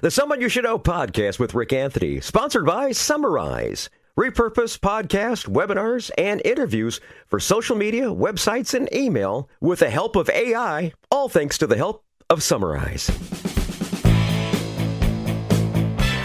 The Someone You Should Know podcast with Rick Anthony, sponsored by Summarize. Repurpose podcast, webinars, and interviews for social media, websites, and email with the help of AI, all thanks to the help of Summarize.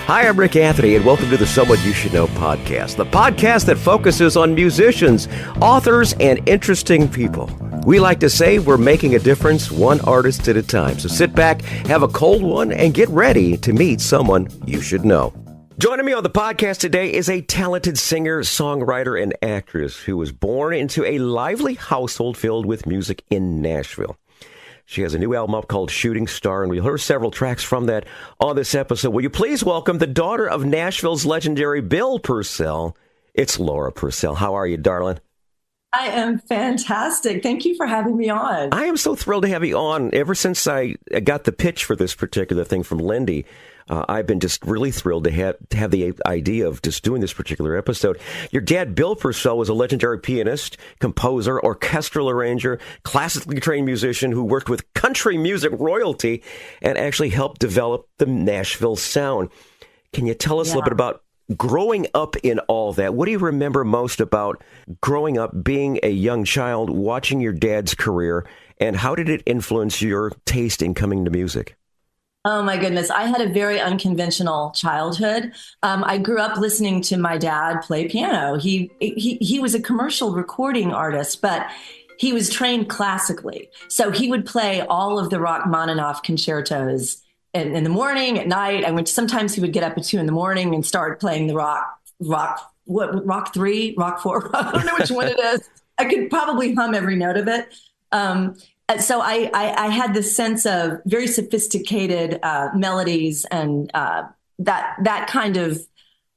Hi, I'm Rick Anthony, and welcome to the Someone You Should Know podcast, the podcast that focuses on musicians, authors, and interesting people. We like to say we're making a difference one artist at a time. So sit back, have a cold one, and get ready to meet someone you should know. Joining me on the podcast today is a talented singer, songwriter, and actress who was born into a lively household filled with music in Nashville. She has a new album up called Shooting Star, and we'll hear several tracks from that on this episode. Will you please welcome the daughter of Nashville's legendary Billie Purcell? It's Laura Pursell. How are you, darling? I am fantastic. Thank you for having me on. I am so thrilled to have you on. Ever since I got the pitch for this particular thing from Lindy, I've been just really thrilled to have the idea of just doing this particular episode. Your dad, Bill Purcell, was a legendary pianist, composer, orchestral arranger, classically trained musician who worked with country music royalty and actually helped develop the Nashville sound. Can you tell us a little bit about growing up in all that? What do you remember most about growing up, being a young child, watching your dad's career, and how did it influence your taste in coming to music? Oh, my goodness. I had a very unconventional childhood. I grew up listening to my dad play piano. He was a commercial recording artist, but he was trained classically. So he would play all of the Rachmaninoff concertos in the morning, at night. Sometimes he would get up at 2 a.m. and start playing the rock 3, rock 4. I don't know which one it is. I could probably hum every note of it. So I had this sense of very sophisticated melodies, and that kind of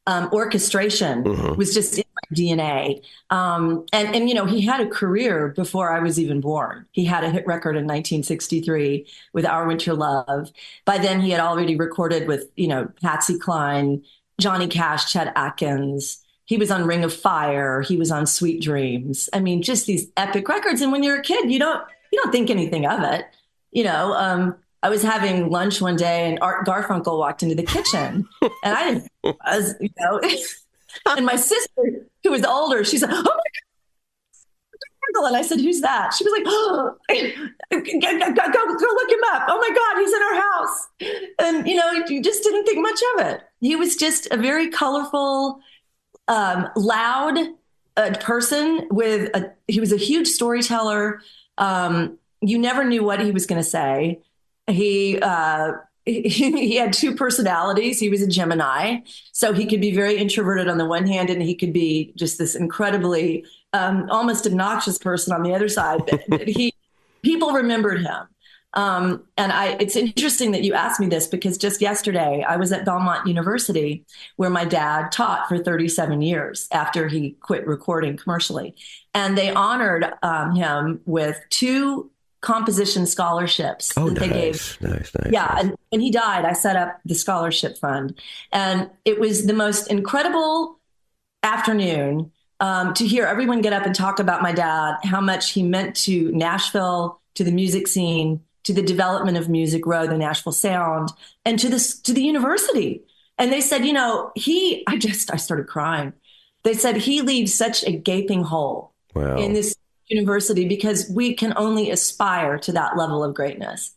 orchestration was just in my DNA. And you know, he had a career before I was even born. He had a hit record in 1963 with Our Winter Love. By then, he had already recorded with, you know, Patsy Cline, Johnny Cash, Chet Atkins. He was on Ring of Fire. He was on Sweet Dreams. I mean, just these epic records. And when you're a kid, you don't think anything of it. You know, I was having lunch one day and Art Garfunkel walked into the kitchen and and my sister, who was older, she's like, "Oh my God." And I said, "Who's that?" She was like, "Oh, go look him up. Oh my God, he's in our house." And, you know, you just didn't think much of it. He was just a very colorful, loud person he was a huge storyteller. You never knew what he was going to say. He had 2 personalities. He was a Gemini, so he could be very introverted on the one hand, and he could be just this incredibly almost obnoxious person on the other side. But people remembered him. It's interesting that you asked me this, because just yesterday I was at Belmont University, where my dad taught for 37 years after he quit recording commercially. And they honored him with 2 composition scholarships that they gave. Nice. Yeah. And when he died, I set up the scholarship fund. And it was the most incredible afternoon to hear everyone get up and talk about my dad, how much he meant to Nashville, to the music scene, to the development of Music Row, the Nashville sound, and to the university. And they said, you know, I started crying. They said he leaves such a gaping hole in this university, because we can only aspire to that level of greatness.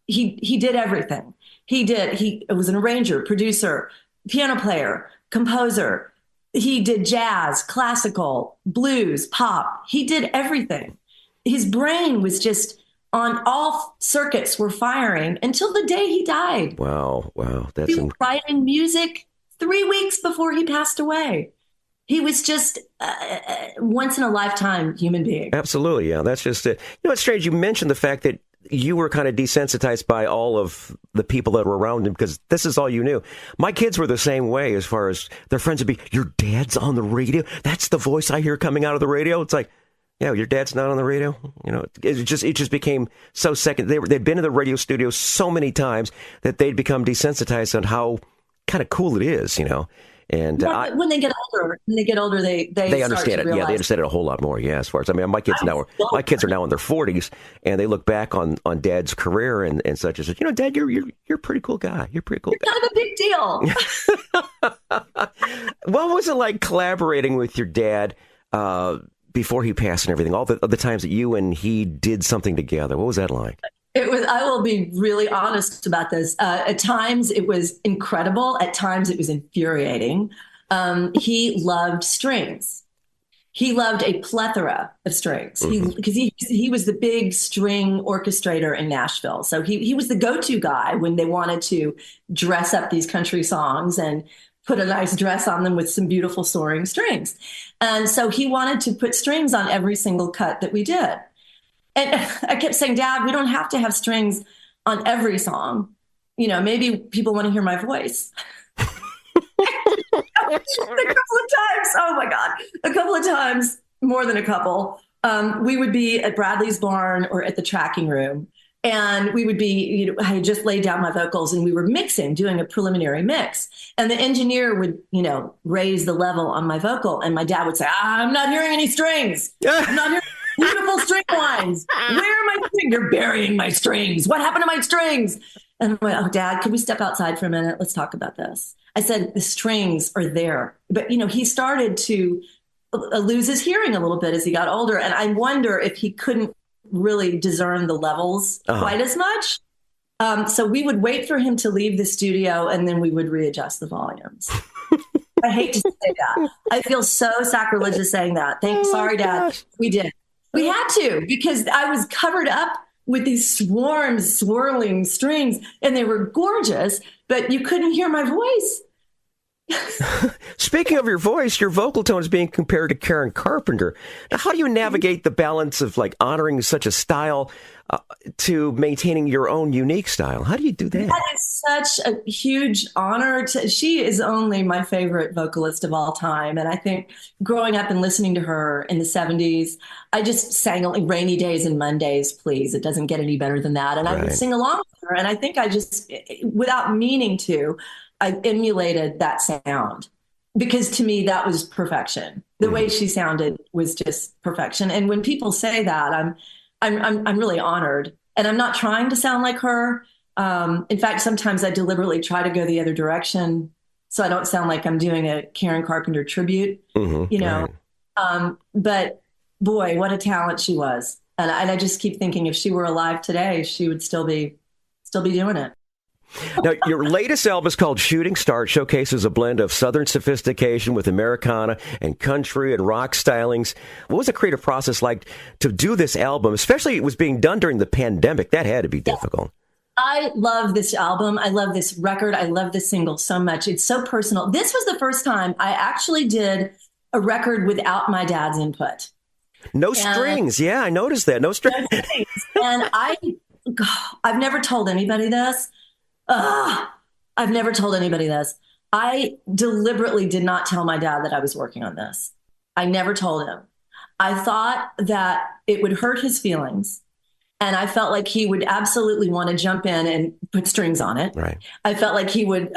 He did everything. He was an arranger, producer, piano player, composer. He did jazz, classical, blues, pop. He did everything. His brain was just on all circuits were firing until the day he died. Wow. He was writing music 3 weeks before he passed away. He was just once in a lifetime human being. Absolutely. Yeah, that's just it. You know, it's strange. You mentioned the fact that you were kind of desensitized by all of the people that were around him, because this is all you knew. My kids were the same way, as far as their friends would be, "Your dad's on the radio? That's the voice I hear coming out of the radio?" It's like, yeah, your dad's not on the radio. You know, it just became so second. They'd been in the radio studio so many times that they'd become desensitized on how kind of cool it is, you know. And Yeah, but when they get older, they they start understand to it. Yeah, realize. they understand it a whole lot more. Yeah, as far as my kids are now in their 40s, and they look back on Dad's career and such as, Dad, you're a pretty cool guy. You're a pretty cool guy. Kind of a big deal. What was it like collaborating with your dad before he passed and everything? All the times that you and he did something together. What was that like? It was. I will be really honest about this. At times, it was incredible. At times, it was infuriating. He loved strings. He loved a plethora of strings. Because he was the big string orchestrator in Nashville. So he was the go-to guy when they wanted to dress up these country songs and put a nice dress on them with some beautiful soaring strings. And so he wanted to put strings on every single cut that we did. And I kept saying, Dad, we don't have to have strings on every song. Maybe people want to hear my voice. A couple of times, oh my God, a couple of times, more than a couple, we would be at Bradley's barn or at the tracking room. And we would be, I had just laid down my vocals and we were mixing, doing a preliminary mix. And the engineer would, raise the level on my vocal. And my dad would say, I'm not hearing any strings. I'm not hearing beautiful string lines. Where are my strings? You're burying my strings. What happened to my strings? And I'm like, oh, Dad, can we step outside for a minute? Let's talk about this. I said, the strings are there. But, he started to lose his hearing a little bit as he got older. And I wonder if he couldn't really discern the levels quite as much. So we would wait for him to leave the studio and then we would readjust the volumes. I hate to say that. I feel so sacrilegious saying that. Sorry, Dad. Gosh. We did. We had to, because I was covered up with these swirling strings, and they were gorgeous, but you couldn't hear my voice. Speaking of your voice, your vocal tone is being compared to Karen Carpenter. Now, how do you navigate the balance of honoring such a style to maintaining your own unique style? How do you do that? That is such a huge honor. She is only my favorite vocalist of all time. And I think growing up and listening to her in the 70s, I just sang Rainy Days and Mondays, Please. It doesn't get any better than that. And I would sing along with her. And I think I just, without meaning to, I emulated that sound because to me, that was perfection. The way she sounded was just perfection. And when people say that, I'm really honored, and I'm not trying to sound like her. In fact, sometimes I deliberately try to go the other direction so I don't sound like I'm doing a Karen Carpenter tribute, but boy, what a talent she was. And I just keep thinking if she were alive today, she would still be doing it. Now, your latest album is called Shooting Star. It showcases a blend of Southern sophistication with Americana and country and rock stylings. What was the creative process like to do this album, especially it was being done during the pandemic? That had to be difficult. I love this album. I love this record. I love this single so much. It's so personal. This was the first time I actually did a record without my dad's input. No strings. Yeah, I noticed that. No strings. And I've never told anybody this. I've never told anybody this. I deliberately did not tell my dad that I was working on this. I never told him. I thought that it would hurt his feelings. And I felt like he would absolutely want to jump in and put strings on it. Right. I felt like he would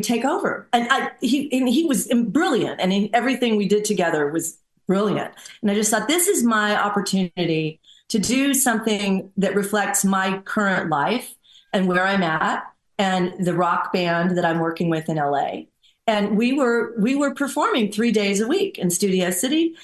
take over. And he was brilliant. And everything we did together was brilliant. And I just thought, this is my opportunity to do something that reflects my current life and where I'm at, and the rock band that I'm working with in LA. And we were performing 3 days a week in Studio City.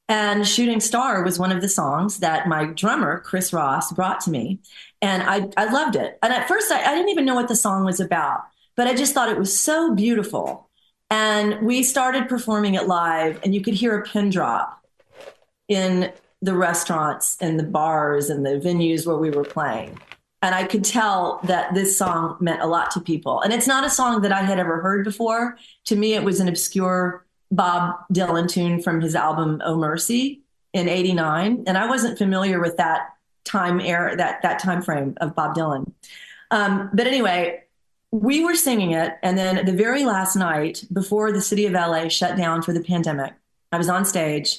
And Shooting Star was one of the songs that my drummer, Chris Ross, brought to me. And I loved it. And at first, I didn't even know what the song was about, but I just thought it was so beautiful. And we started performing it live, and you could hear a pin drop in the restaurants and the bars and the venues where we were playing. And I could tell that this song meant a lot to people. And it's not a song that I had ever heard before. To me, it was an obscure Bob Dylan tune from his album Oh Mercy in '89. And I wasn't familiar with that time era, that time frame of Bob Dylan. But anyway, we were singing it. And then the very last night before the city of LA shut down for the pandemic, I was on stage.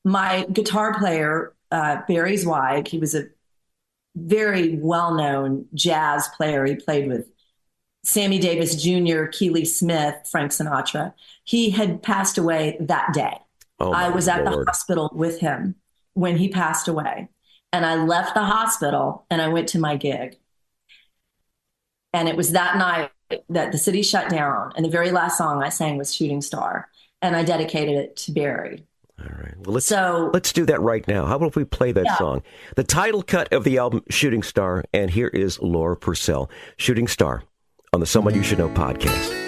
My guitar player, Barry Zweig, he was a very well-known jazz player. He played with Sammy Davis Jr., Keely Smith, Frank Sinatra. He had passed away that day. Oh, I was at Lord. the hospital with him when he passed away. And I left the hospital and I went to my gig. And it was that night that the city shut down. And the very last song I sang was Shooting Star. And I dedicated it to Barry. All right. Well, let's do that right now. How about if we play that song? The title cut of the album, Shooting Star. And here is Laura Purcell, Shooting Star, on the Someone You Should Know podcast.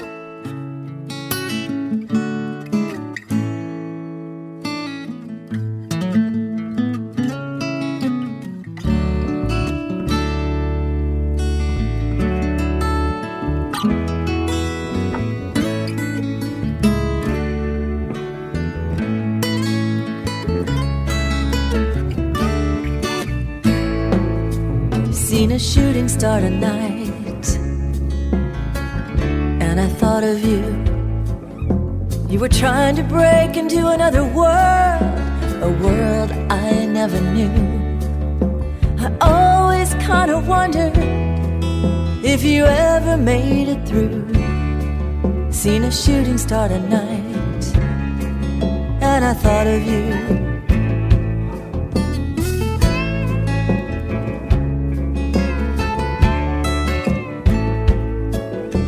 Seen a shooting star tonight, and I thought of you. You were trying to break into another world, a world I never knew. I always kind of wondered if you ever made it through. Seen a shooting star tonight, and I thought of you.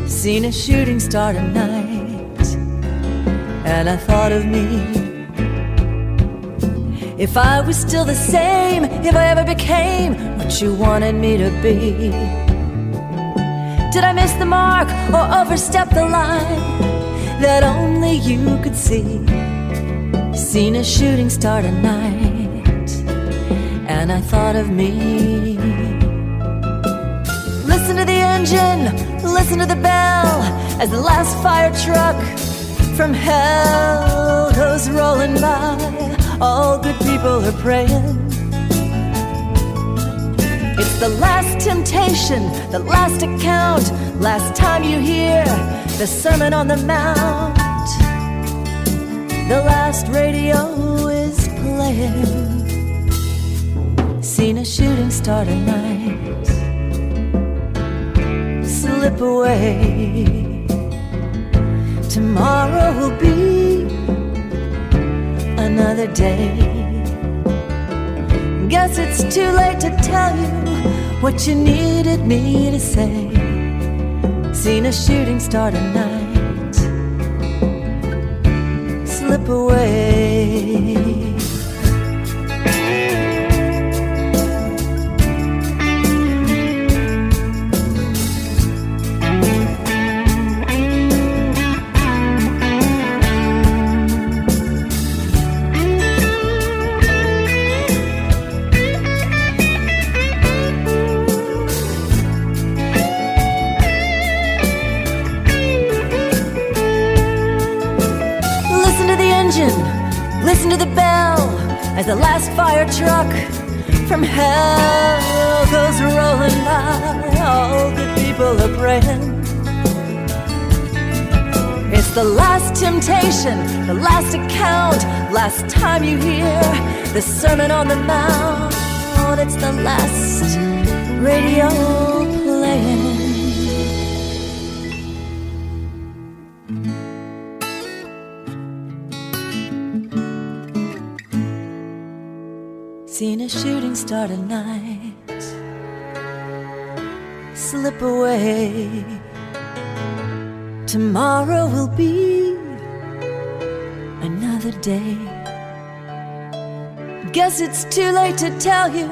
Seen a shooting star tonight, and I thought of me. If I was still the same, if I ever became what you wanted me to be. Did I miss the mark or overstep the line that only you could see? Seen a shooting star tonight, and I thought of me. Listen to the engine, listen to the bell, as the last fire truck from hell goes rolling by. All good people are praying. It's the last temptation, the last account, last time you hear the Sermon on the Mount. The last radio is playing. Seen a shooting star tonight slip away. Tomorrow will be another day. Guess it's too late to tell you what you needed me to say. Seen a shooting star tonight slip away. Listen to the bell as the last fire truck from hell goes rolling by. All good people are praying. It's the last temptation, the last account, last time you hear the Sermon on the Mount. It's the last radio playing. Seen a shooting star tonight slip away. Tomorrow will be another day. Guess it's too late to tell you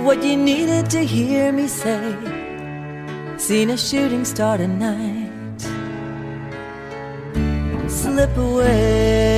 what you needed to hear me say. Seen a shooting star tonight slip away.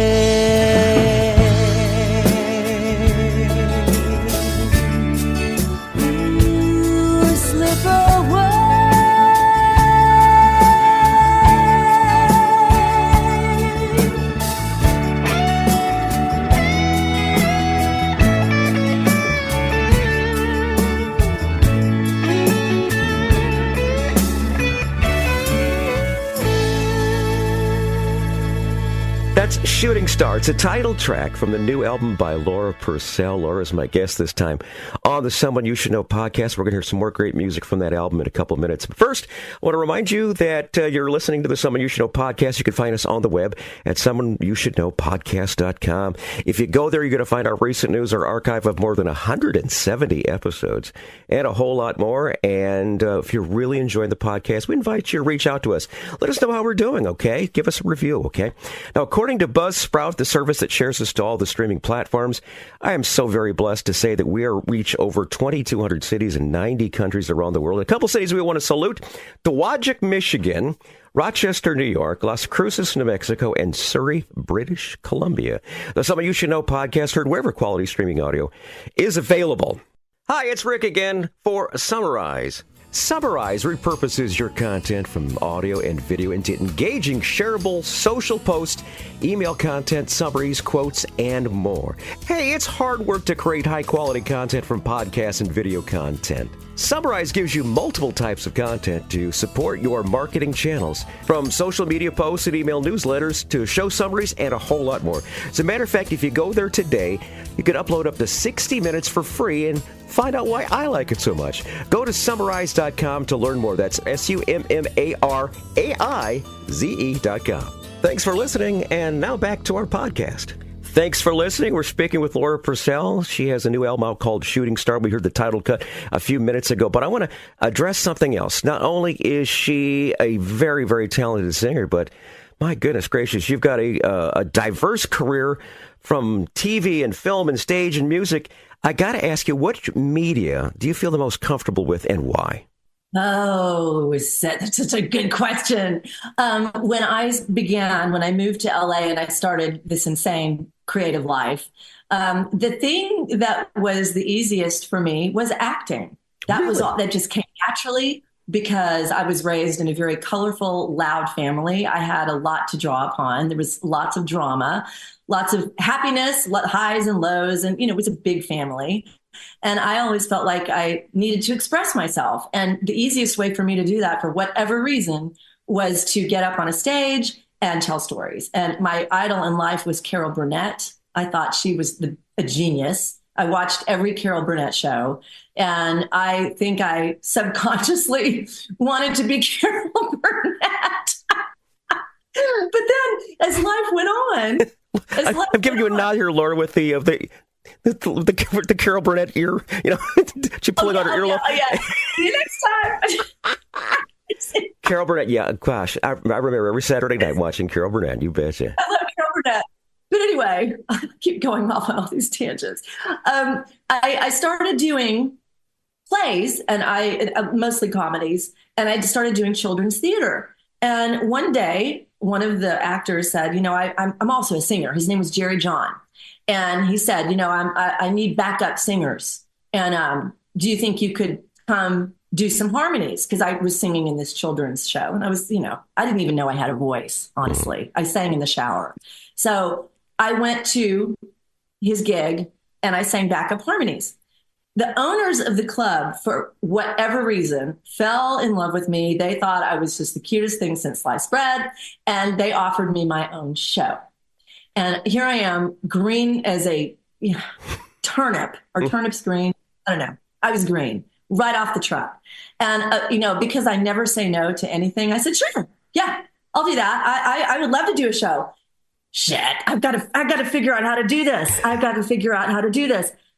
That's Shooting Star. It's a title track from the new album by Laura Purcell. Laura's my guest this time on the Someone You Should Know podcast. We're going to hear some more great music from that album in a couple of minutes. But first, I want to remind you that you're listening to the Someone You Should Know podcast. You can find us on the web at someoneyoushouldknowpodcast.com. If you go there, you're going to find our recent news, our archive of more than 170 episodes, and a whole lot more. And if you're really enjoying the podcast, we invite you to reach out to us. Let us know how we're doing, okay? Give us a review, okay? Now, according to Buzzsprout, the service that shares us to all the streaming platforms, I am so very blessed to say that we reach over 2,200 cities in 90 countries around the world. A couple cities we want to salute: Dowagiac, Michigan, Rochester, New York, Las Cruces, New Mexico, and Surrey, British Columbia. The Someone You Should Know podcast, heard wherever quality streaming audio is available. Hi, it's Rick again for Summarize. Summarize repurposes your content from audio and video into engaging, shareable social posts, email content, summaries, quotes, and more. Hey, it's hard work to create high-quality content from podcasts and video content. Summarize gives you multiple types of content to support your marketing channels, from social media posts and email newsletters to show summaries and a whole lot more. As a matter of fact, if you go there today, you can upload up to 60 minutes for free and find out why I like it so much. Go to summarize.com to learn more. That's SUMMARAIZE.com. Thanks for listening, and now back to our podcast. Thanks for listening. We're speaking with Laura Purcell. She has a new album out called Shooting Star. We heard the title cut a few minutes ago, but I want to address something else. Not only is she a very, very talented singer, but my goodness gracious, you've got a diverse career from TV and film and stage and music. I got to ask you, what media do you feel the most comfortable with and why? Oh, that's such a good question. When I moved to LA and I started this insane creative life, the thing that was the easiest for me was acting. That was all that just came naturally because I was raised in a very colorful, loud family. I had a lot to draw upon. There was lots of drama, lots of happiness, highs and lows. And, it was a big family. And I always felt like I needed to express myself. And the easiest way for me to do that, for whatever reason, was to get up on a stage and tell stories. And my idol in life was Carol Burnett. I thought she was a genius. I watched every Carol Burnett show. And I think I subconsciously wanted to be Carol Burnett. But then as life went on... I'm giving you a nod here, Laura, with the Carol Burnett ear, she pulling out her earlobe. Yeah. See you next time. Carol Burnett, yeah, gosh, I remember every Saturday night watching Carol Burnett. You betcha. I love Carol Burnett. But anyway, I keep going off on all these tangents. I started doing plays, and mostly comedies, and I started doing children's theater. And one day, one of the actors said, I'm also a singer. His name was Jerry John. And he said, I need backup singers. And do you think you could come do some harmonies? Because I was singing in this children's show. And I was, I didn't even know I had a voice, honestly. I sang in the shower. So I went to his gig and I sang backup harmonies. The owners of the club, for whatever reason, fell in love with me. They thought I was just the cutest thing since sliced bread. And they offered me my own show. And here I am, green as a turnip, or turnip's green. I don't know. I was green right off the truck. And, because I never say no to anything, I said, sure, yeah, I'll do that. I would love to do a show. Shit, I've got to figure out how to do this.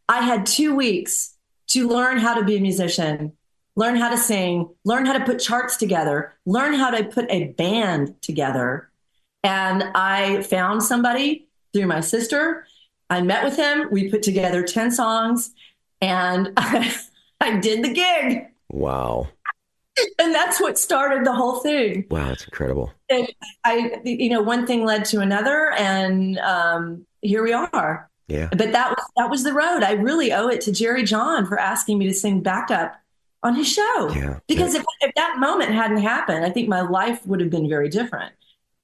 I had 2 weeks to learn how to be a musician, learn how to sing, learn how to put charts together, learn how to put a band together. And I found somebody through my sister. I met with him. We put together 10 songs and I did the gig. Wow. And that's what started the whole thing. Wow, that's incredible. And one thing led to another, and here we are. Yeah. But that was the road. I really owe it to Jerry John for asking me to sing backup on his show. Yeah. Because if that moment hadn't happened, I think my life would have been very different.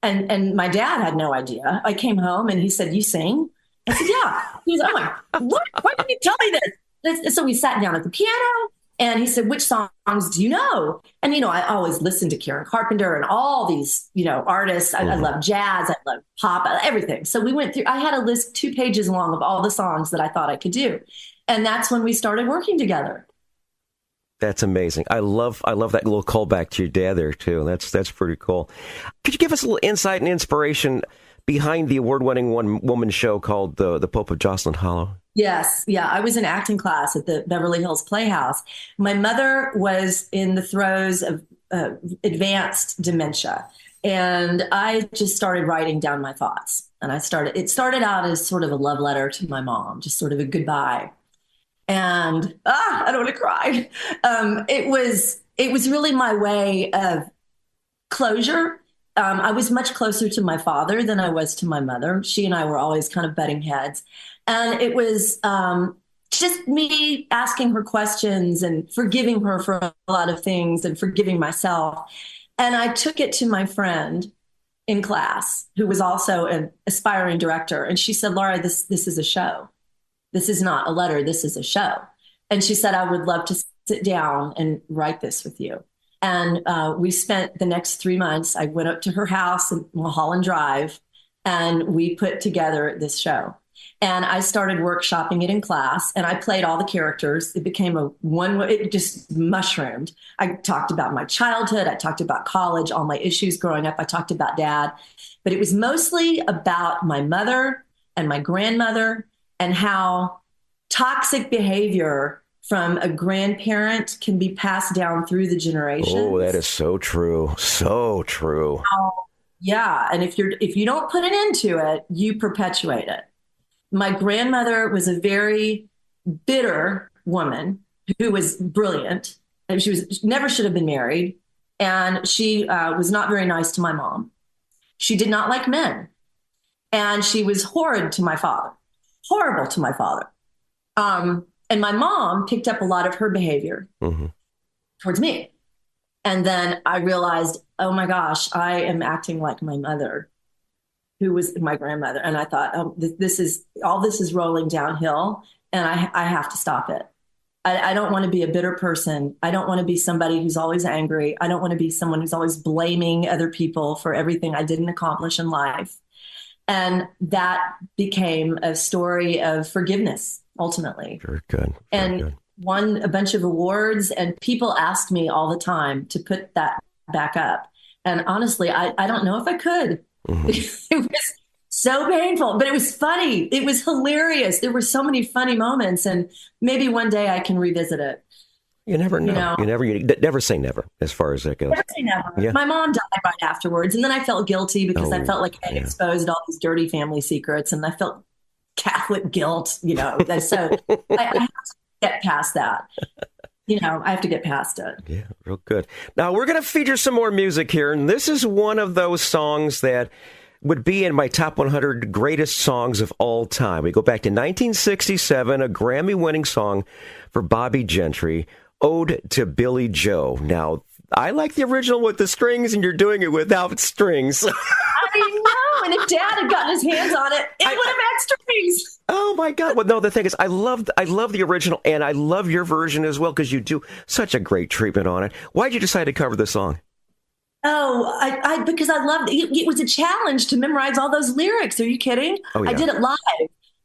And my dad had no idea. I came home and he said, "You sing?" I said, "Yeah." He was like, "Oh my, what? Why didn't you tell me this?" So we sat down at the piano And he said, which songs do you know? And, I always listened to Karen Carpenter and all these, artists. I love jazz. I love pop, everything. So we went through, I had a list 2 pages long of all the songs that I thought I could do. And that's when we started working together. That's amazing. I love that little callback to your dad there too. That's pretty cool. Could you give us a little insight and inspiration behind the award-winning one-woman show called The Pope of Jocelyn Hollow? Yes. Yeah. I was in acting class at the Beverly Hills Playhouse. My mother was in the throes of advanced dementia. And I just started writing down my thoughts. And it started out as sort of a love letter to my mom, just sort of a goodbye. And I don't want to cry. It was really my way of closure. I was much closer to my father than I was to my mother. She and I were always kind of butting heads. And it was just me asking her questions and forgiving her for a lot of things and forgiving myself. And I took it to my friend in class, who was also an aspiring director. And she said, Laura, this is a show. This is not a letter. This is a show. And she said, I would love to sit down and write this with you. And we spent the next 3 months. I went up to her house in Mulholland Drive, and we put together this show. And I started workshopping it in class, and I played all the characters. It became it just mushroomed. I talked about my childhood. I talked about college, all my issues growing up. I talked about dad, but it was mostly about my mother and my grandmother and how toxic behavior from a grandparent can be passed down through the generations. Oh, that is so true. So true. Yeah. And if you don't put an end to it, you perpetuate it. My grandmother was a very bitter woman who was brilliant, and she never should have been married. And she was not very nice to my mom. She did not like men. And she was horrible to my father. And my mom picked up a lot of her behavior towards me. And then I realized, oh my gosh, I am acting like my mother, who was my grandmother. And I thought, oh, this is rolling downhill, and I have to stop it. I don't want to be a bitter person. I don't want to be somebody who's always angry. I don't want to be someone who's always blaming other people for everything I didn't accomplish in life. And that became a story of forgiveness, ultimately. Very good. Won a bunch of awards, and people asked me all the time to put that back up. And honestly, I don't know if I could. It was so painful, but it was funny. It was hilarious. There were so many funny moments, and maybe one day I can revisit it. You never know. You never say never, as far as that goes. Never say never. Yeah. My mom died right afterwards, and then I felt guilty because I felt like I had exposed all these dirty family secrets, and I felt Catholic guilt, So I have to get past that. I have to get past it. Yeah, real good. Now, we're going to feature some more music here, and this is one of those songs that would be in my top 100 greatest songs of all time. We go back to 1967, a Grammy-winning song for Bobby Gentry, Ode to Billie Joe. Now, I like the original with the strings, and you're doing it without strings. I know, and if Dad had gotten his hands on it, it would have had strings. Oh my God! Well, no, the thing is, I love the original, and I love your version as well because you do such a great treatment on it. Why did you decide to cover the song? Oh, because I loved it. It was a challenge to memorize all those lyrics. Are you kidding? Oh, yeah. I did it live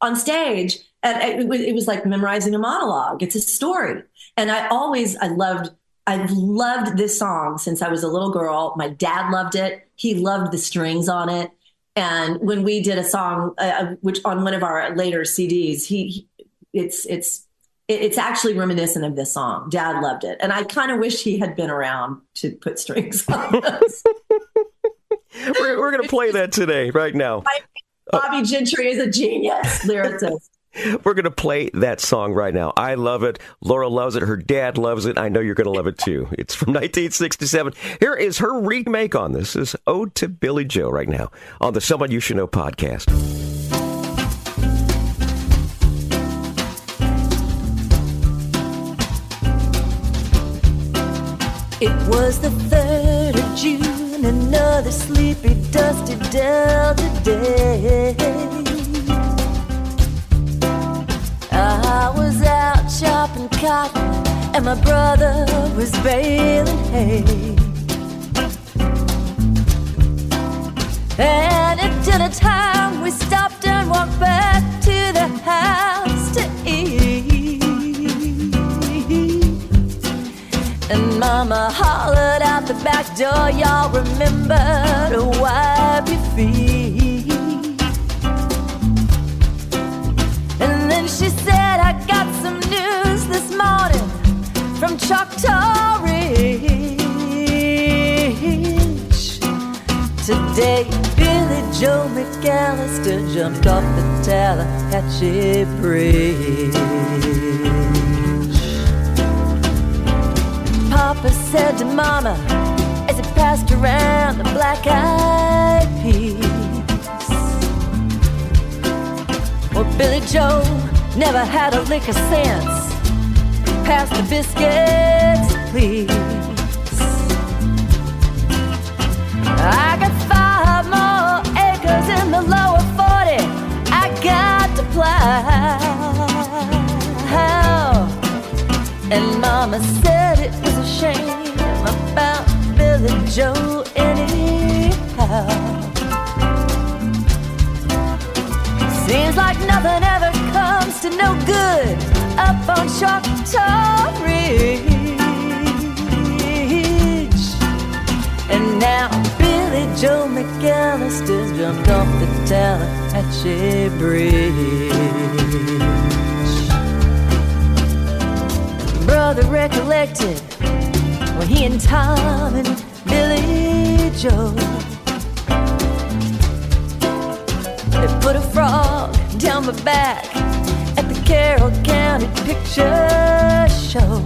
on stage, and it was like memorizing a monologue. It's a story, and I loved this song since I was a little girl. My dad loved it. He loved the strings on it. And when we did a song, which on one of our later CDs, it's actually reminiscent of this song. Dad loved it. And I kind of wish he had been around to put strings on us. We're going to play that today, right now. Bobby Gentry is a genius lyricist. We're going to play that song right now. I love it. Laura loves it. Her dad loves it. I know you're going to love it too. It's from 1967. Here is her remake on this. This is Ode to Billie Joe right now on the Someone You Should Know podcast. It was the 3rd of June, another sleepy, dusty Delta day. I was out chopping cotton and my brother was baling hay. And at dinner time we stopped and walked back to the house to eat. And Mama hollered out the back door, y'all remember to wipe your feet. And then she said, I got some news this morning from Choctaw Ridge. Today, Billie Joe McAllister jumped off the Tallahatchie Bridge. Papa said to Mama as he passed around the black-eyed peas, well, Billie Joe never had a lick of sense. Pass the biscuits, please. I got 5 more acres in the lower 40 I got to plow. And Mama said it was a shame about Billie Joe anyhow. Seems like nothing ever comes to no good up on Choctaw Ridge. And now Billie Joe McAllister's jumped off the Tallahatchie Bridge. Brother recollected when he and Tom and Billie Joe, they put a frog down my back at the Carroll County Picture Show.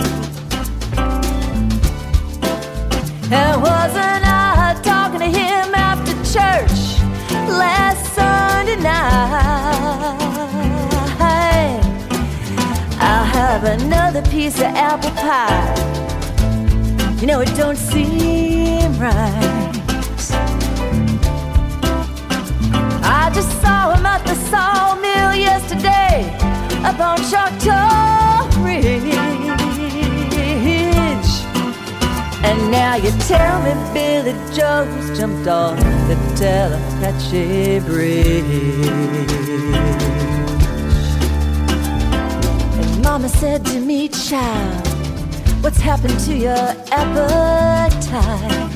And wasn't I talking to him after church last Sunday night? I'll have another piece of apple pie. You know, it don't seem right. I just saw him at the sawmill yesterday up on Choctaw Ridge. And now you tell me Billie Joe's jumped off the Tallahatchie Bridge. Mama said to me, child, what's happened to your appetite?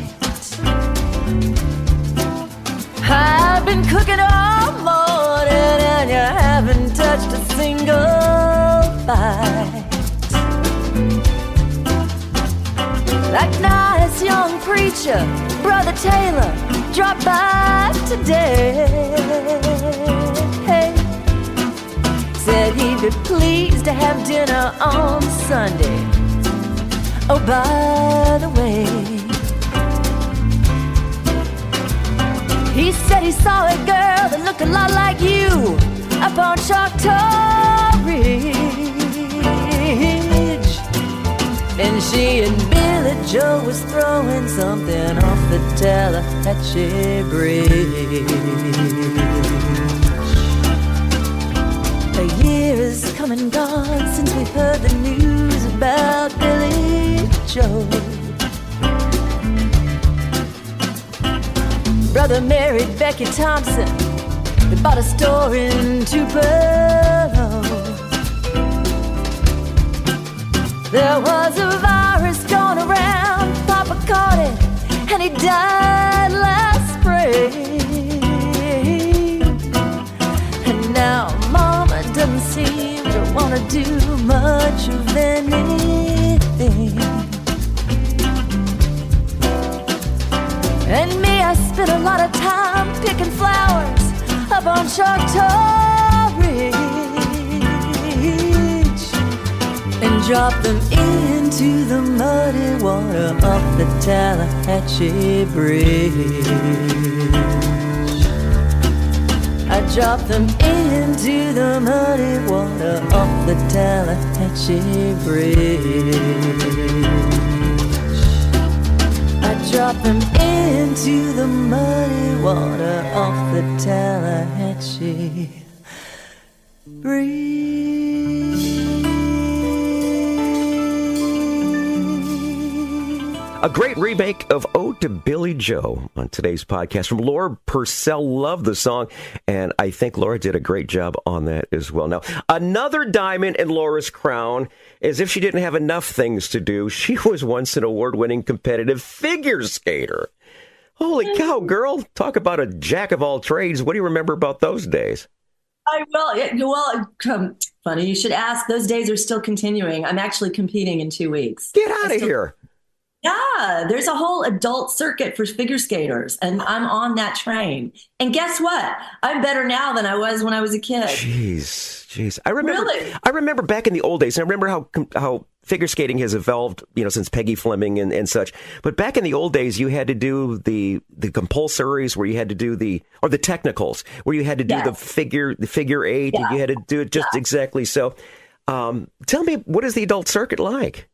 I've been cooking all morning and you haven't touched a single bite. That nice young preacher, Brother Taylor, dropped by today. Said he'd be pleased to have dinner on Sunday. Oh, by the way, he said he saw a girl that looked a lot like you up on Choctaw Ridge. And she and Billie Joe was throwing something off the Tallahatchie Bridge. A year has come and gone since we heard the news about Billie Joe. Brother married Becky Thompson. They bought a store in Tupelo. There was a virus going around. Papa caught it and he died last spring. And now Mama doesn't seem to want to do much of anything. And me, I spent a lot of time picking flowers up on Choctaw Ridge and dropped them into the muddy water off the Tallahatchie Bridge. I dropped them into the muddy water off the Tallahatchie Bridge. I dropped them into the muddy water off the Tallahatchie Bridge. A great remake of Ode to Billie Joe on today's podcast from Laura Pursell. Love the song, and I think Laura did a great job on that as well. Now, another diamond in Laura's crown, as if she didn't have enough things to do, she was once an award-winning competitive figure skater. Holy cow, girl. Talk about a jack of all trades. What do you remember about those days? I will. Funny you should ask. Those days are still continuing. I'm actually competing in 2 weeks. Get out of here. Yeah, there's a whole adult circuit for figure skaters, and I'm on that train. And guess what? I'm better now than I was when I was a kid. Jeez. I remember back in the old days, and I remember how figure skating has evolved, since Peggy Fleming and such. But back in the old days, you had to do the compulsories where you had to do the technicals, where you had to do the figure eight, and you had to do it just exactly so. Tell me, what is the adult circuit like?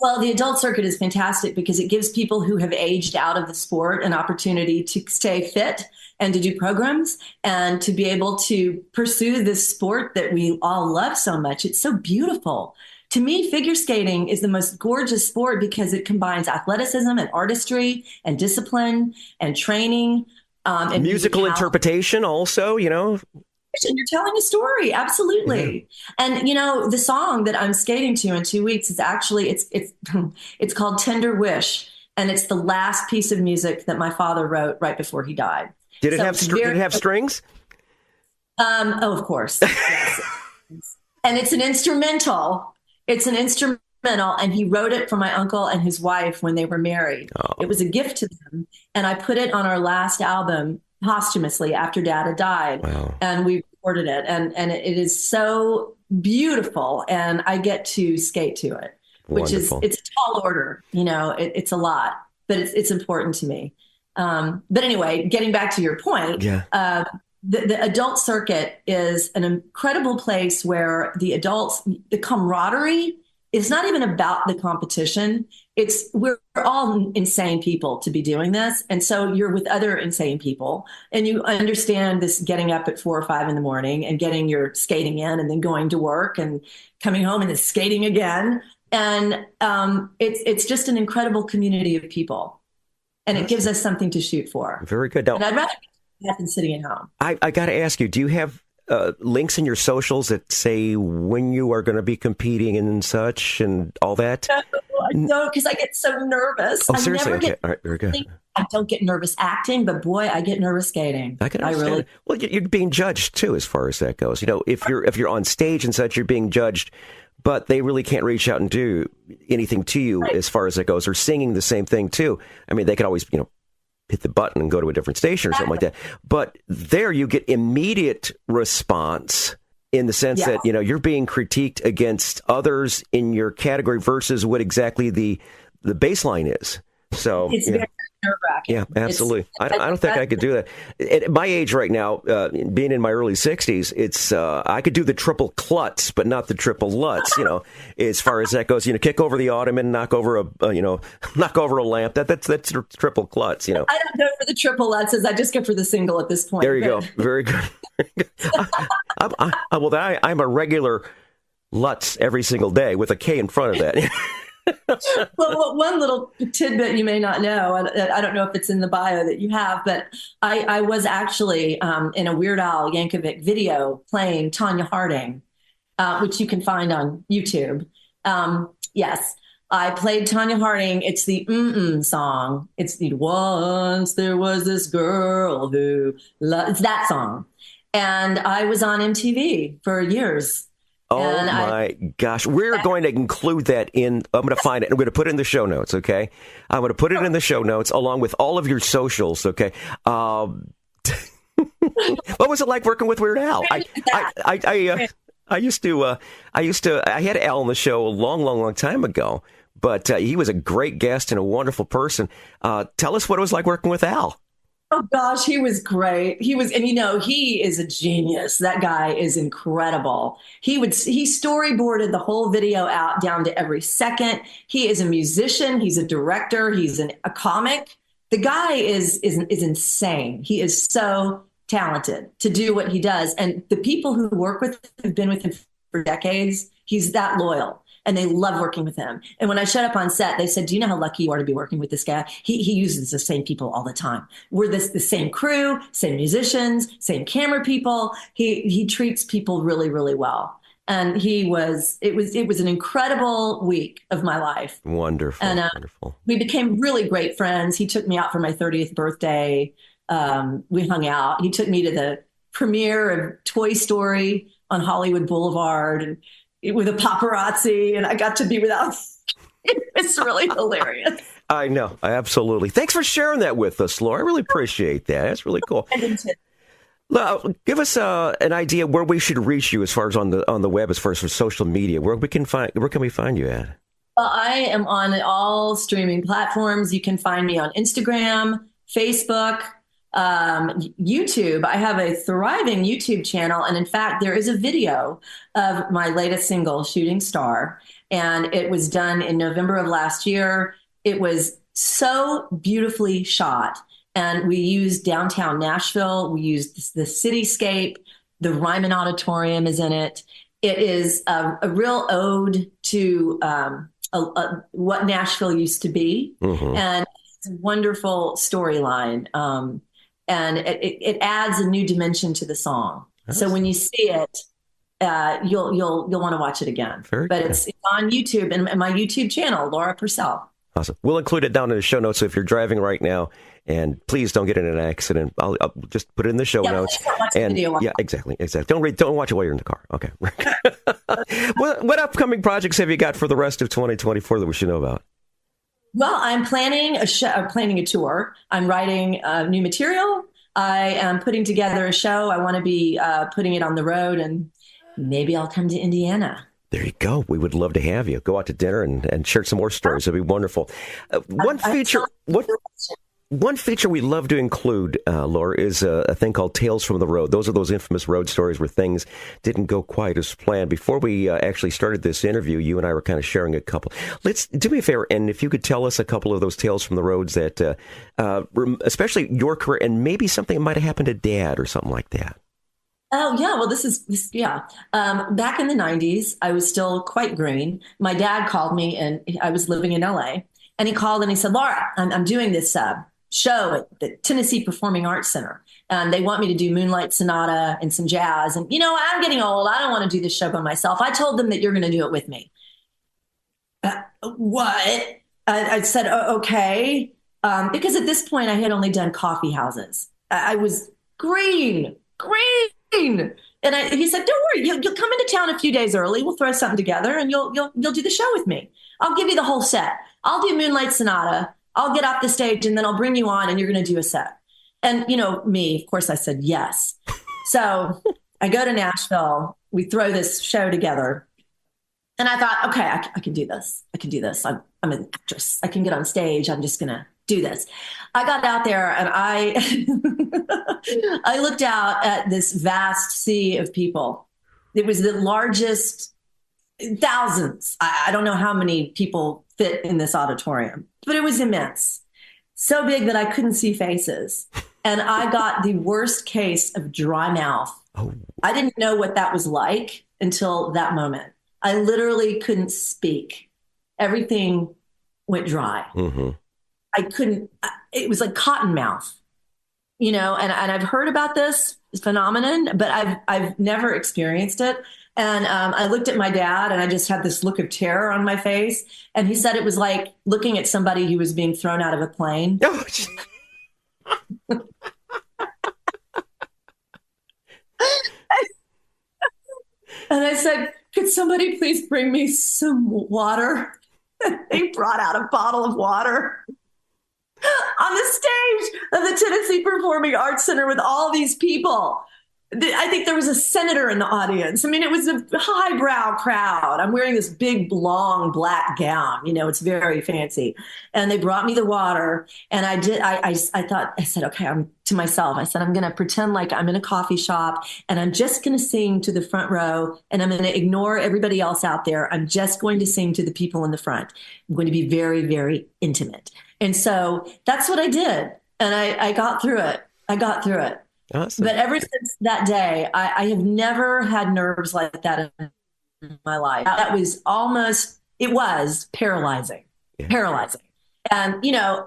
Well, the adult circuit is fantastic because it gives people who have aged out of the sport an opportunity to stay fit and to do programs and to be able to pursue this sport that we all love so much. It's so beautiful. To me, figure skating is the most gorgeous sport because it combines athleticism and artistry and discipline and training. And musical interpretation also, You're telling a story. Absolutely. Mm-hmm. And, the song that I'm skating to in 2 weeks is actually, it's called Tender Wish. And it's the last piece of music that my father wrote right before he died. Did it have strings? Of course. Yes. And it's an instrumental. And he wrote it for my uncle and his wife when they were married. Oh. It was a gift to them. And I put it on our last album posthumously after Dad had died. Wow. And we recorded it. And it is so beautiful. And I get to skate to it, which Wonderful. It's a tall order. It's a lot, but it's important to me. But anyway, getting back to your point, the adult circuit is an incredible place where the camaraderie is not even about the competition. We're all insane people to be doing this. And so you're with other insane people and you understand this getting up at 4 or 5 in the morning and getting your skating in and then going to work and coming home and then skating again. And it's just an incredible community of people. And it gives us something to shoot for. Very good. Now, and I'd rather be than sitting at home. I got to ask you, do you have links in your socials that say when you are going to be competing and such and all that? No, because I get so nervous. Oh, seriously? Okay. All right, very good. I don't get nervous acting, but boy, I get nervous skating. I can understand. Well, you're being judged too, as far as that goes. If you're on stage and such, you're being judged, but they really can't reach out and do anything to you as far as that goes, or singing the same thing too. I mean, they could always, hit the button and go to a different station or something like that. But there you get immediate response in the sense that, you're being critiqued against others in your category versus what exactly the baseline is. So it's very nerve-wracking. Yeah, absolutely. I don't think I could do that. At my age right now, being in my early 60s, it's I could do the triple klutz, but not the triple lutz. As far as that goes, kick over the ottoman, knock over a lamp. That's triple klutz. I don't go for the triple lutzes. I just go for the single at this point. There you go. Very good. I'm a regular lutz every single day with a K in front of that. Well, one little tidbit you may not know, I don't know if it's in the bio that you have, but I was actually in a Weird Al Yankovic video playing Tanya Harding, which you can find on YouTube. Yes, I played Tanya Harding. It's the Mm-mm song. It's the Once There Was This Girl Who... It's that song. And I was on MTV for years. Oh, my gosh. We're going to include that in. I'm going to find it. I'm going to put it in the show notes, okay? I'm going to put it in the show notes along with all of your socials, okay? What was it like working with Weird Al? I had Al on the show a long time ago, but he was a great guest and a wonderful person. Tell us what it was like working with Al. Oh gosh, he was great. He is a genius. That guy is incredible. He storyboarded the whole video out down to every second. He is a musician. He's a director. He's a comic. The guy is insane. He is so talented to do what he does. And the people who work with him have been with him for decades. He's that loyal. and they love working with him. And when I showed up on set, they said, do you know how lucky you are to be working with this guy? He uses the same people all the time. We're the same crew, same musicians, same camera people. He treats people really, really well. And it was an incredible week of my life. Wonderful. And wonderful. We became really great friends. He took me out for my 30th birthday. We hung out. He took me to the premiere of Toy Story on Hollywood Boulevard and with a paparazzi. And I got to be without. It's really hilarious. I know. Absolutely. Thanks for sharing that with us, Laura. I really appreciate that. That's really cool. Give us an idea where we should reach you as far as on the web, as far as for social media. Where can we find you at? Well, I am on all streaming platforms. You can find me on Instagram, Facebook, YouTube. I have a thriving YouTube channel, and in fact, there is a video of my latest single, "Shooting Star," and it was done in November of last year. It was so beautifully shot. And we used downtown Nashville. We used the cityscape. The Ryman Auditorium is in it. It is a real ode to what Nashville used to be. Mm-hmm. And it's a wonderful storyline. And it adds a new dimension to the song. That's so when you see it, you'll want to watch it again. It's on YouTube and my YouTube channel, Laura Purcell. Awesome. We'll include it down in the show notes. So if you're driving right now, and please don't get in an accident, I'll just put it in the show notes. Yeah, exactly. Don't watch it while you're in the car. Okay. What upcoming projects have you got for the rest of 2024 that we should know about? Well, I'm planning a tour. I'm writing new material. I am putting together a show. I want to be putting it on the road, and maybe I'll come to Indiana. There you go. We would love to have you. Go out to dinner and share some more stories. It'd be wonderful. One feature we love to include, Laura, is a thing called Tales from the Road. Those are those infamous road stories where things didn't go quite as planned. Before we actually started this interview, you and I were kind of sharing a couple. Do me a favor, and if you could tell us a couple of those Tales from the Roads that, especially your career, and maybe something that might have happened to Dad or something like that. Oh, yeah. Well, this is. Back in the 90s, I was still quite green. My dad called me, and I was living in LA. And he called and he said, Laura, I'm doing this show at the Tennessee Performing Arts Center. And they want me to do Moonlight Sonata and some jazz. And, I'm getting old. I don't want to do this show by myself. I told them that you're going to do it with me. What? I said, okay. Because at this point, I had only done coffee houses. I was green. And he said, don't worry, you'll come into town a few days early. We'll throw something together and you'll do the show with me. I'll give you the whole set. I'll do Moonlight Sonata. I'll get off the stage and then I'll bring you on and you're going to do a set. And me, of course, I said yes. So I go to Nashville. We throw this show together. And I thought, okay, I can do this. I'm an actress. I can get on stage. I'm just going to do this. I got out there and I looked out at this vast sea of people. It was the largest, thousands. I don't know how many people fit in this auditorium, but it was immense. So big that I couldn't see faces. And I got the worst case of dry mouth. Oh. I didn't know what that was like until that moment. I literally couldn't speak. Everything went dry. Mm-hmm. I couldn't, it was like cotton mouth, and I've heard about this phenomenon, but I've never experienced it. And I looked at my dad and I just had this look of terror on my face. And he said it was like looking at somebody who was being thrown out of a plane. And I said, could somebody please bring me some water? They brought out a bottle of water on the stage of the Tennessee Performing Arts Center with all these people. I think there was a senator in the audience. I mean, it was a highbrow crowd. I'm wearing this big, long black gown. It's very fancy. And they brought me the water. And I said, okay, I'm to myself. I said, I'm going to pretend like I'm in a coffee shop and I'm just going to sing to the front row and I'm going to ignore everybody else out there. I'm just going to sing to the people in the front. I'm going to be very, very intimate. And so that's what I did. And I got through it. Awesome. But ever since that day, I have never had nerves like that in my life. That was it was paralyzing, paralyzing. And,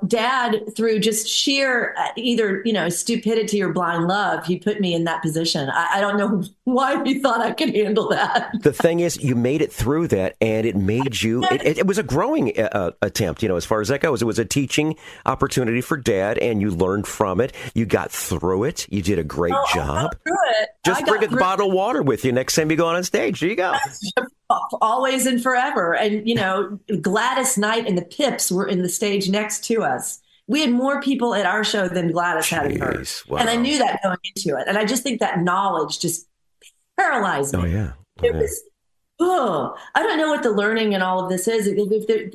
Dad, through just sheer either, stupidity or blind love, he put me in that position. I don't know why he thought I could handle that. The thing is, you made it through that, and it made you, it was a growing attempt, as far as that goes. It was a teaching opportunity for Dad, and you learned from it. You got through it. You did a great job. Just bring a bottle of water with you next time you go on stage. There you go. Always and forever. And, Gladys Knight and the Pips were in the stage next to us. We had more people at our show than Gladys had at hers. Wow. And I knew that going into it. And I just think that knowledge just paralyzed me. Oh, yeah. It was, I don't know what the learning and all of this is.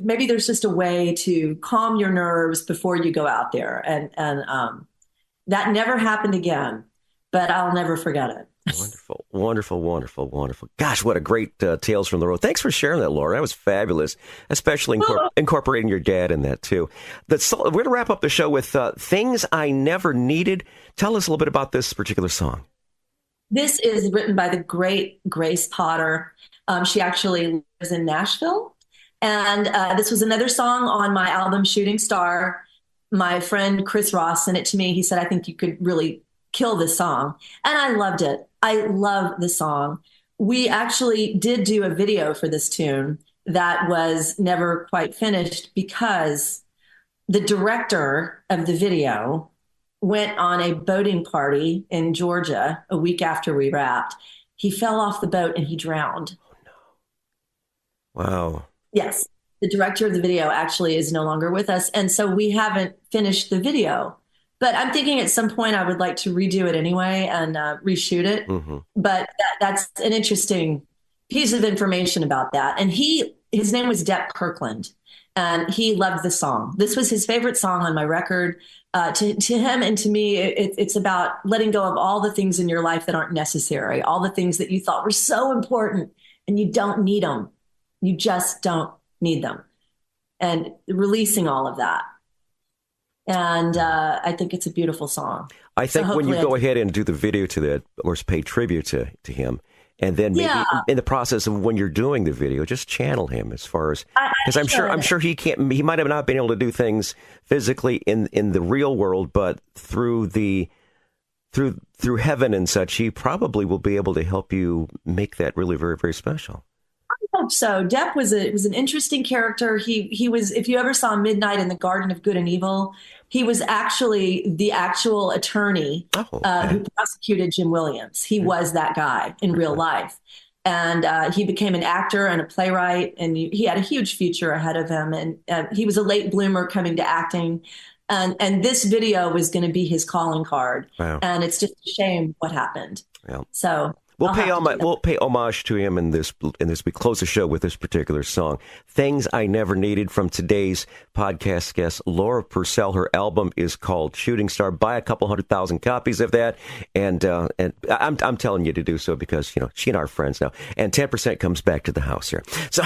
Maybe there's just a way to calm your nerves before you go out there. And that never happened again, but I'll never forget it. Wonderful, wonderful, wonderful, wonderful. Gosh, what a great Tales from the Road. Thanks for sharing that, Laura. That was fabulous, especially incorporating your dad in that, too. We're going to wrap up the show with Things I Never Needed. Tell us a little bit about this particular song. This is written by the great Grace Potter. She actually lives in Nashville. And this was another song on my album, Shooting Star. My friend Chris Ross sent it to me. He said, I think you could really kill this song. And I loved it. I love the song. We actually did do a video for this tune that was never quite finished because the director of the video went on a boating party in Georgia a week after we wrapped. He fell off the boat and he drowned. Oh, no. Wow. Yes. The director of the video actually is no longer with us. And so we haven't finished the video. But I'm thinking at some point I would like to redo it anyway and reshoot it. Mm-hmm. But that's an interesting piece of information about that. And his name was Depp Kirkland, and he loved the song. This was his favorite song on my record. To him and to me, it's about letting go of all the things in your life that aren't necessary, all the things that you thought were so important, and you don't need them. You just don't need them. And releasing all of that. And I think it's a beautiful song. I think when you go ahead and do the video to that, or pay tribute to him, and then maybe in the process of when you're doing the video, just channel him as far as, because I'm sure he might have not been able to do things physically in the real world, but through heaven and such, he probably will be able to help you make that really very, very special. I hope so. Depp was an interesting character. He was, if you ever saw Midnight in the Garden of Good and Evil, he was actually the actual attorney who prosecuted Jim Williams. He was that guy in real life. And he became an actor and a playwright, and he had a huge future ahead of him. And he was a late bloomer coming to acting. And this video was going to be his calling card. Wow. And it's just a shame what happened. Yeah. So we'll pay homage to him in this. We close the show with this particular song, "Things I Never Needed," from today's podcast guest, Laura Purcell. Her album is called Shooting Star. Buy a couple 100,000 copies of that, and I'm telling you to do so because she and I are friends now, and 10% comes back to the house here. So,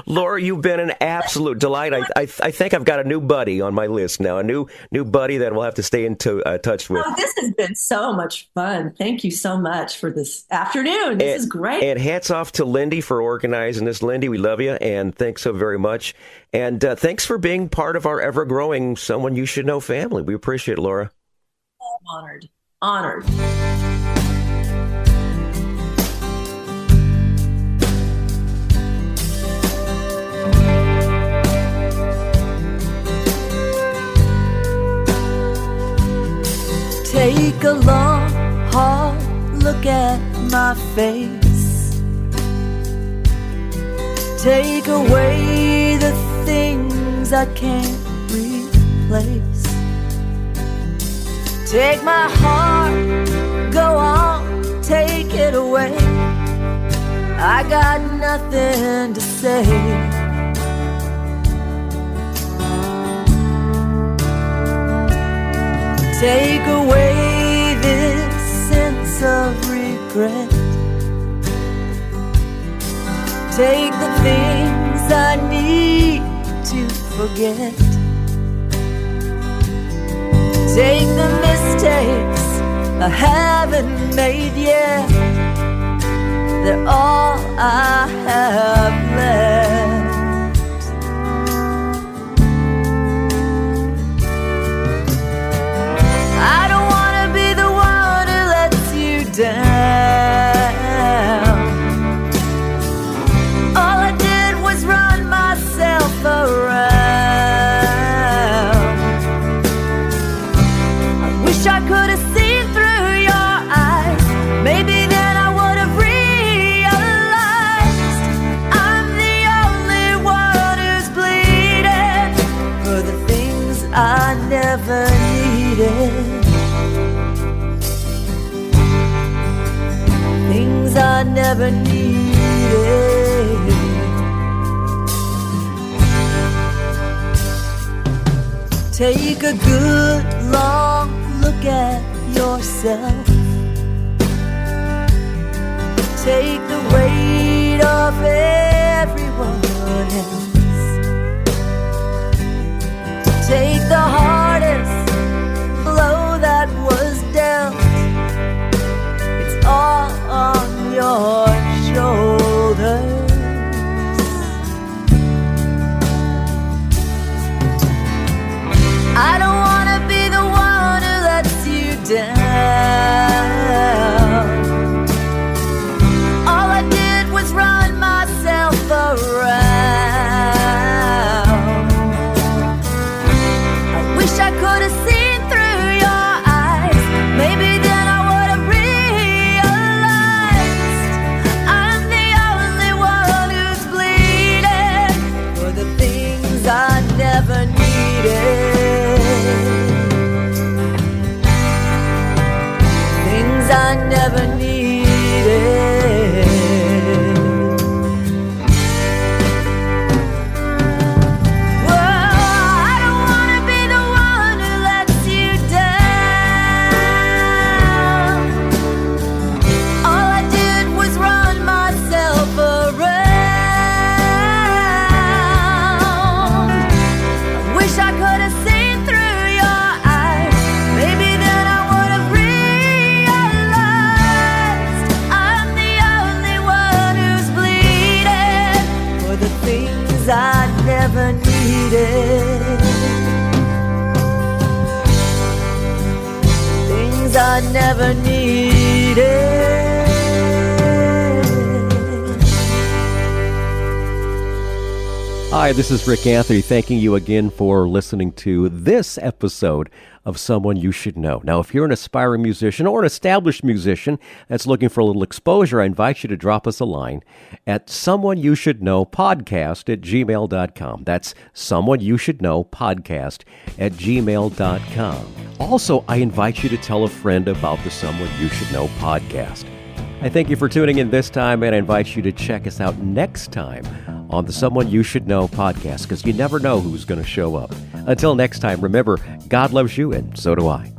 Laura, you've been an absolute delight. I think I've got a new buddy on my list now, a new buddy that we'll have to stay in touch with. Oh, this has been so much fun. Thank you so much for this afternoon. This is great. And hats off to Lindy for organizing this. Lindy, we love you, and thanks so very much. And thanks for being part of our ever-growing Someone You Should Know family. We appreciate it, Laura. I'm honored. Take a long, hard look at my face. Take away the things I can't replace. Take my heart, go on, take it away. I got nothing to say. Take away this sense of regret. Take the things I need to forget. Take the mistakes I haven't made yet. they're all I have left. I don't want to be the one who lets you down. All I did was run myself around. I wish I could have seen through your eyes. Maybe then I would have realized I'm the only one who's bleeding for the things I never needed. Things I never needed. Take a good long look at yourself. Take the weight of everyone else. Take the hardest blow that was dealt. It's all on your shoulders. I don't want to be the one who lets you down. All I did was run myself around. I wish I could have seen through your eyes. Maybe then I would have realized I'm the only one who's bleeding for the things I never needed. Things I never needed. Well, I don't want to be the one who lets you down. All I did was run myself around. I wish I could have seen through your eyes. Maybe then I would have realized I'm the only one who's bleeding for the things I never needed. Things I never needed. Hi, this is Rick Anthony, thanking you again for listening to this episode of Someone You Should Know. Now, if you're an aspiring musician or an established musician that's looking for a little exposure, I invite you to drop us a line at someoneyoushouldknowpodcast@gmail.com. That's someoneyoushouldknowpodcast@gmail.com. Also, I invite you to tell a friend about the Someone You Should Know podcast. I thank you for tuning in this time, and I invite you to check us out next time on the Someone You Should Know podcast, because you never know who's going to show up. Until next time, remember, God loves you, and so do I.